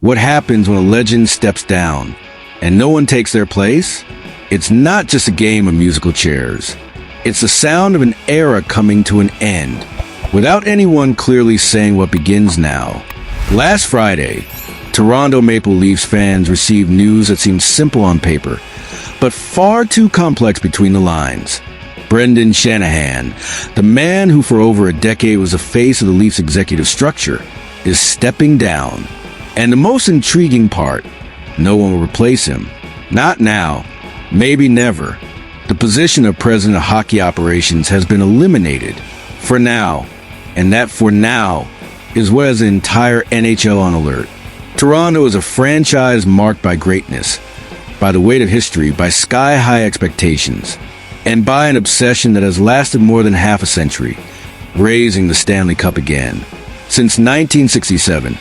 What happens when a legend steps down and no one takes their place? It's not just a game of musical chairs. It's the sound of an era coming to an end, without anyone clearly saying what begins now. Last Friday, Toronto Maple Leafs fans received news that seemed simple on paper, but far too complex between the lines. Brendan Shanahan, the man who for over a decade was the face of the Leafs executive structure, is stepping down. And the most intriguing part, no one will replace him. Not now, maybe never. The position of president of hockey operations has been eliminated for now, and that for now is what has the entire NHL on alert. Toronto is a franchise marked by greatness, by the weight of history, by sky-high expectations, and by an obsession that has lasted more than half a century, raising the Stanley Cup again. Since 1967,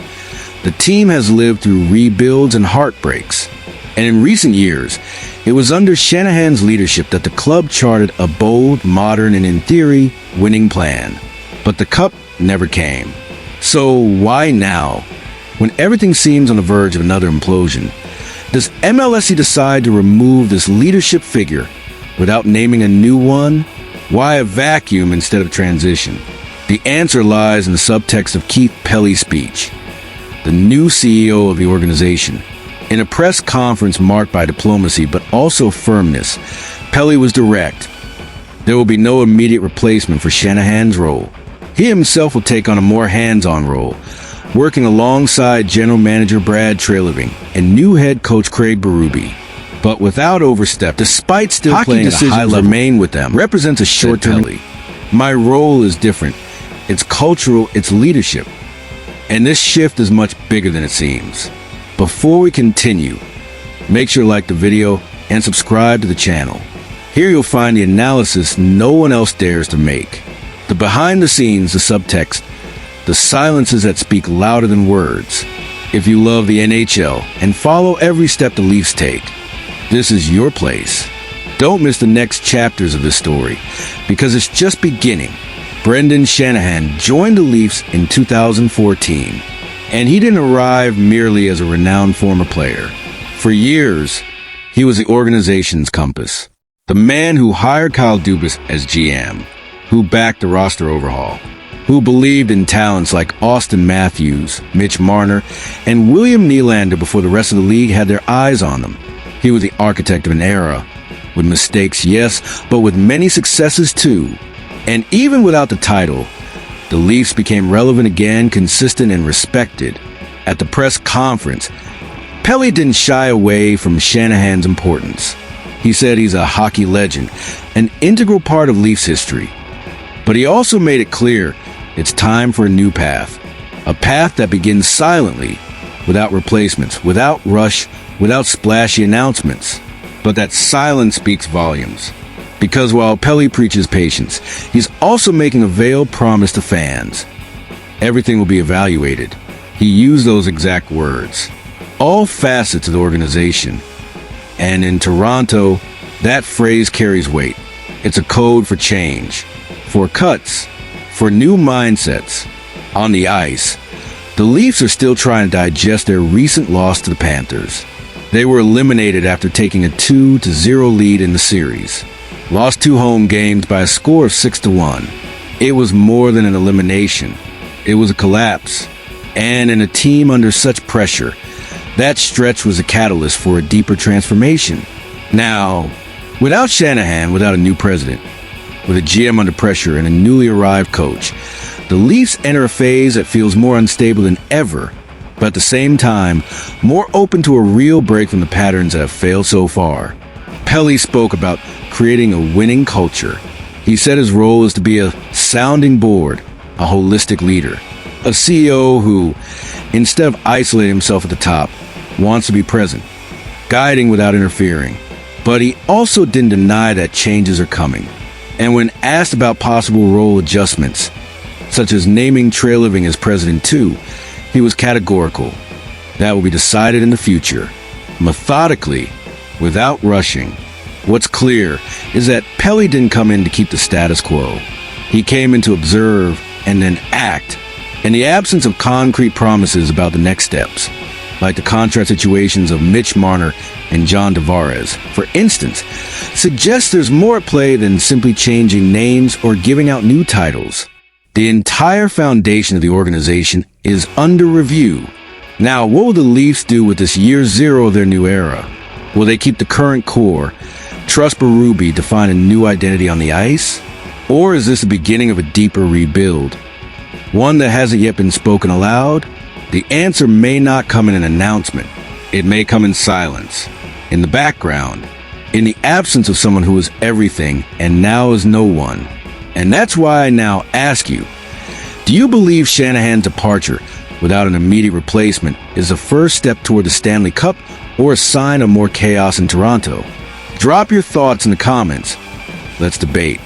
the team has lived through rebuilds and heartbreaks, and in recent years, it was under Shanahan's leadership that the club charted a bold, modern, and in theory, winning plan. But the cup never came. So why now, when everything seems on the verge of another implosion, does MLSE decide to remove this leadership figure without naming a new one? Why a vacuum instead of transition? The answer lies in the subtext of Keith Pelly's speech, the new CEO of the organization. In a press conference marked by diplomacy but also firmness, Pelly was direct. There will be no immediate replacement for Shanahan's role. He himself will take on a more hands-on role, working alongside general manager Brad Treliving and new head coach Craig Berube. But without overstep, despite still Hockey playing at a high level, remain with them. Represents a short-term. My role is different. It's cultural, it's leadership. And this shift is much bigger than it seems. Before we continue, make sure to like the video and subscribe to the channel. Here you'll find the analysis no one else dares to make. The behind the scenes, the subtext, the silences that speak louder than words. If you love the NHL and follow every step the Leafs take, this is your place. Don't miss the next chapters of this story, because it's just beginning. Brendan Shanahan joined the Leafs in 2014, and he didn't arrive merely as a renowned former player. For years, he was the organization's compass. The man who hired Kyle Dubas as GM, who backed the roster overhaul, who believed in talents like Austin Matthews, Mitch Marner, and William Nylander before the rest of the league had their eyes on them. He was the architect of an era, with mistakes, yes, but with many successes too. And even without the title, the Leafs became relevant again, consistent and respected. At the press conference, Pelly didn't shy away from Shanahan's importance. He said he's a hockey legend, an integral part of Leafs history. But he also made it clear it's time for a new path. A path that begins silently, without replacements, without rush, without splashy announcements. But that silence speaks volumes. Because while Pelly preaches patience, he's also making a veiled promise to fans. Everything will be evaluated. He used those exact words. All facets of the organization. And in Toronto, that phrase carries weight. It's a code for change, for cuts, for new mindsets. On the ice, the Leafs are still trying to digest their recent loss to the Panthers. They were eliminated after taking a 2-0 lead in the series. Lost 2 home games by a score of 6-1. It was more than an elimination. It was a collapse. And in a team under such pressure, that stretch was a catalyst for a deeper transformation. Now, without Shanahan, without a new president, with a GM under pressure and a newly arrived coach, the Leafs enter a phase that feels more unstable than ever, but at the same time, more open to a real break from the patterns that have failed so far. Pelly spoke about creating a winning culture. He said his role is to be a sounding board, a holistic leader, a CEO who, instead of isolating himself at the top, wants to be present, guiding without interfering. But he also didn't deny that changes are coming. And when asked about possible role adjustments, such as naming Treliving as president too, he was categorical. That will be decided in the future, methodically, without rushing. What's clear is that Pelly didn't come in to keep the status quo. He came in to observe and then act, in the absence of concrete promises about the next steps. like the contract situations of Mitch Marner and John Tavares, for instance, suggests there's more at play than simply changing names or giving out new titles. The entire foundation of the organization is under review. Now, what will the Leafs do with this year zero of their new era? Will they keep the current core, trust Berube to find a new identity on the ice? Or is this the beginning of a deeper rebuild? One that hasn't yet been spoken aloud? The answer may not come in an announcement. It may come in silence, in the background, in the absence of someone who was everything and now is no one. And that's why I now ask you, do you believe Shanahan's departure without an immediate replacement is the first step toward the Stanley Cup or a sign of more chaos in Toronto? Drop your thoughts in the comments. Let's debate.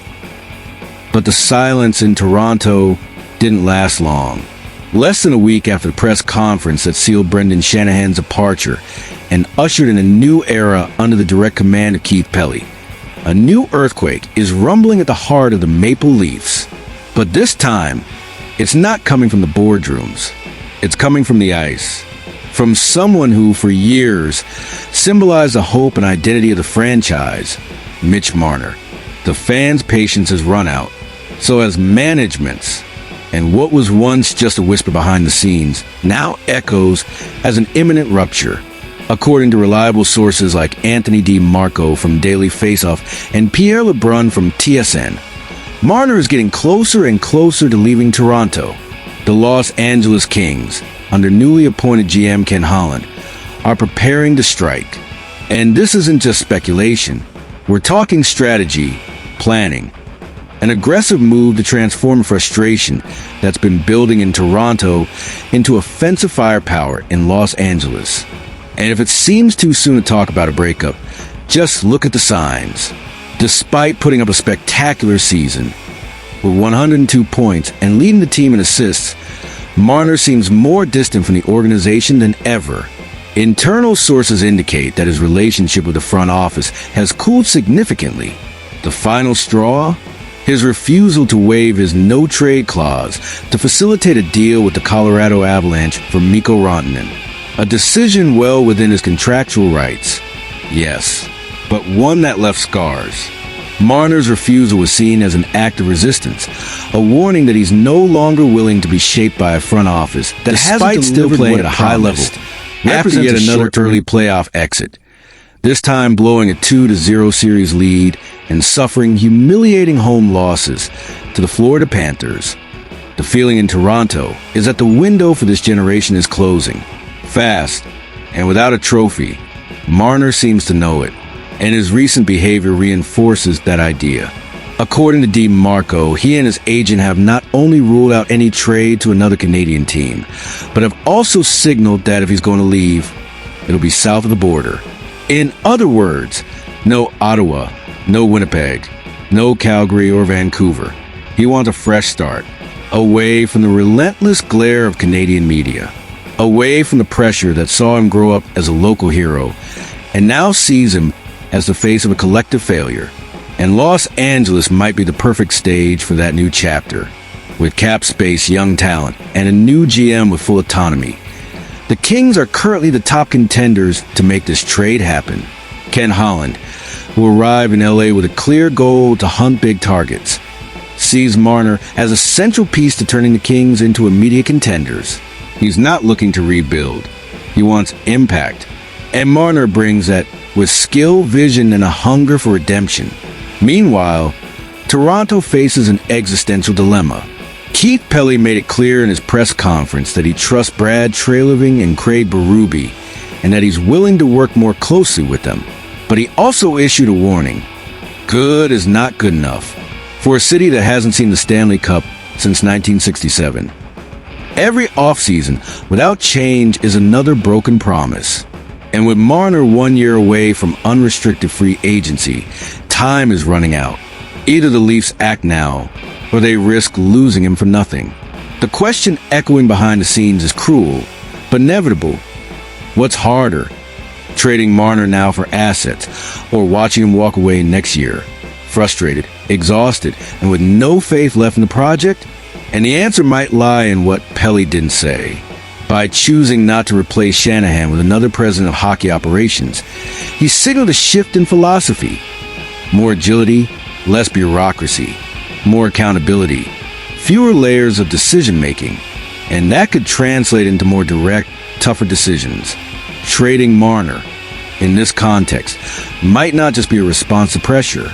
But the silence in Toronto didn't last long. Less than a week after the press conference that sealed Brendan Shanahan's departure and ushered in a new era under the direct command of Keith Pelly, a new earthquake is rumbling at the heart of the Maple Leafs. But this time, it's not coming from the boardrooms. It's coming from the ice. From someone who, for years, symbolized the hope and identity of the franchise, Mitch Marner. The fans' patience has run out. So has management's. And what was once just a whisper behind the scenes now echoes as an imminent rupture. According to reliable sources like Anthony D. Marco from Daily Faceoff and Pierre Lebrun from TSN, Marner is getting closer and closer to leaving Toronto. The Los Angeles Kings, under newly appointed GM Ken Holland, are preparing to strike. And this isn't just speculation. We're talking strategy, planning, an aggressive move to transform frustration that's been building in Toronto into offensive firepower in Los Angeles. And if it seems too soon to talk about a breakup, just look at the signs. Despite putting up a spectacular season, with 102 points and leading the team in assists, Marner seems more distant from the organization than ever. Internal sources indicate that his relationship with the front office has cooled significantly. The final straw? His refusal to waive his no-trade clause to facilitate a deal with the Colorado Avalanche for Mikko Rantanen. A decision well within his contractual rights. Yes, but one that left scars. Marner's refusal was seen as an act of resistance, a warning that he's no longer willing to be shaped by a front office that despite still playing at a high level, after yet another early playoff exit. This time blowing a 2-0 series lead and suffering humiliating home losses to the Florida Panthers. The feeling in Toronto is that the window for this generation is closing. Fast, and without a trophy. Marner seems to know it, and his recent behavior reinforces that idea. According to D. Marco, he and his agent have not only ruled out any trade to another Canadian team, but have also signaled that if he's going to leave, it'll be south of the border. In other words, no Ottawa, no Winnipeg, no Calgary or Vancouver. He wants a fresh start, away from the relentless glare of Canadian media, away from the pressure that saw him grow up as a local hero, and now sees him as the face of a collective failure. And Los Angeles might be the perfect stage for that new chapter, with cap space, young talent, and a new GM with full autonomy. The Kings are currently the top contenders to make this trade happen. Ken Holland, who arrived in LA with a clear goal to hunt big targets, sees Marner as a central piece to turning the Kings into immediate contenders. He's not looking to rebuild. He wants impact. And Marner brings that with skill, vision, and a hunger for redemption. Meanwhile, Toronto faces an existential dilemma. Keith Pelly made it clear in his press conference that he trusts Brad Treliving and Craig Berube, and that he's willing to work more closely with them. But he also issued a warning. Good is not good enough for a city that hasn't seen the Stanley Cup since 1967. Every offseason without change is another broken promise. And with Marner 1 year away from unrestricted free agency, time is running out. Either the Leafs act now, or they risk losing him for nothing. The question echoing behind the scenes is cruel, but inevitable. What's harder? Trading Marner now for assets, or watching him walk away next year, frustrated, exhausted, and with no faith left in the project? And the answer might lie in what Pelly didn't say. By choosing not to replace Shanahan with another president of hockey operations, he signaled a shift in philosophy. More agility, less bureaucracy, more accountability, fewer layers of decision-making, and that could translate into more direct, tougher decisions. Trading Marner, in this context, might not just be a response to pressure.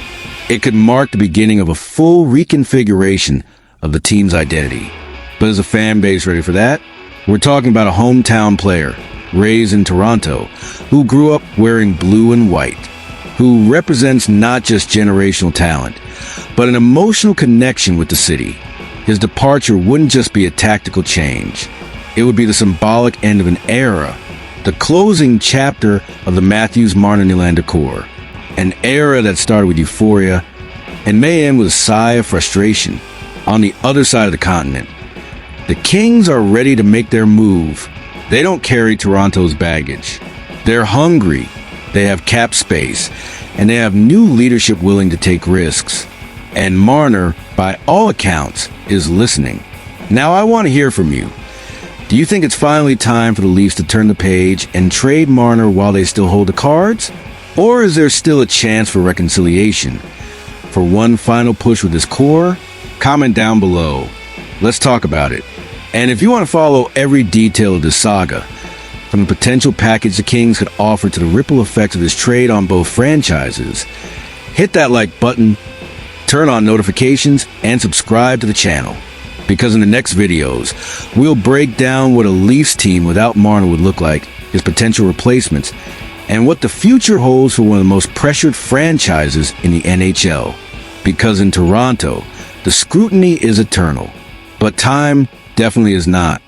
It could mark the beginning of a full reconfiguration of the team's identity. But is the fan base ready for that? We're talking about a hometown player, raised in Toronto, who grew up wearing blue and white, who represents not just generational talent, but an emotional connection with the city. His departure wouldn't just be a tactical change. It would be the symbolic end of an era, the closing chapter of the Matthews-Marner-Nylander core, an era that started with euphoria and may end with a sigh of frustration on the other side of the continent. The Kings are ready to make their move. They don't carry Toronto's baggage. They're hungry, they have cap space, and they have new leadership willing to take risks. And Marner, by all accounts, is listening. Now I want to hear from you. Do you think it's finally time for the Leafs to turn the page and trade Marner while they still hold the cards? Or is there still a chance for reconciliation? For one final push with his core? Comment down below. Let's talk about it. And if you want to follow every detail of this saga, from the potential package the Kings could offer to the ripple effects of this trade on both franchises, hit that like button, turn on notifications, and subscribe to the channel. Because in the next videos, we'll break down what a Leafs team without Marner would look like, his potential replacements, and what the future holds for one of the most pressured franchises in the NHL. Because in Toronto, the scrutiny is eternal, but time definitely is not.